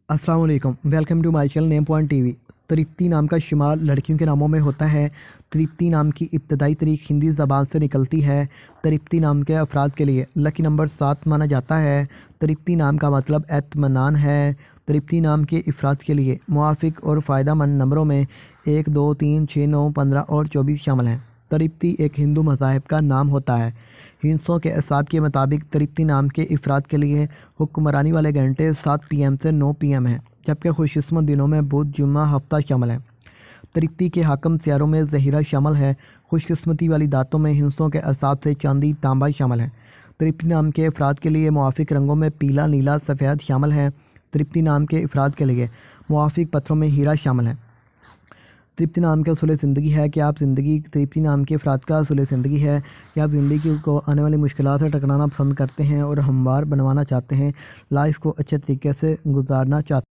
अस्सलाम वालेकुम, welcome to my channel name point TV. Tripti नाम का शुमार लड़कियों के नामों में होता है। तृप्ति नाम की इब्तदाई तारीख हिंदी ज़बान से निकलती है। तृप्ति नाम के अफराद के लिए लकी नंबर 7 माना जाता है। तृप्ति नाम का मतलब एतमनान है। तृप्ति नाम के अफराद के लिए मुआफ़िक और फ़ायदेमंद नंबरों में 1, 2, 3, 6, 9, 15 और 24 शामिल हैं। तृप्ति एक हिंदू मज़ाहिब का नाम होता है। हिंसों के हिसाब के मुताबिक तृप्ति नाम के अफराद के लिए हुक्मरानी वाले घंटे 7 PM से 9 PM हैं, जबकि खुशकिस्मत दिनों में बुध, जुम्मा, हफ्ता शामिल है। तृप्ति के हाकम सियारों में ज़हीरा शामिल है। खुशकिस्मती वाली दातों में हिंसों के हिसाब से चांदी, तांबा शामिल है। तृप्ति नाम के अफराद के लिए मुआफ़िक रंगों में पीला, नीला, सफ़ेद शामिल है। तृप्ति नाम के अफराद के लिए मुआफ़िक पत्थरों में हीरा शामिल है। तृप्ति नाम का उसूल ज़िंदगी है कि आप ज़िंदगी तृप्ति नाम के अफराद का उसूल ज़िंदगी है कि आप ज़िंदगी को आने वाली मुश्किलात से टकराना पसंद करते हैं और हमवार बनवाना चाहते हैं, लाइफ को अच्छे तरीके से गुजारना चाहते हैं।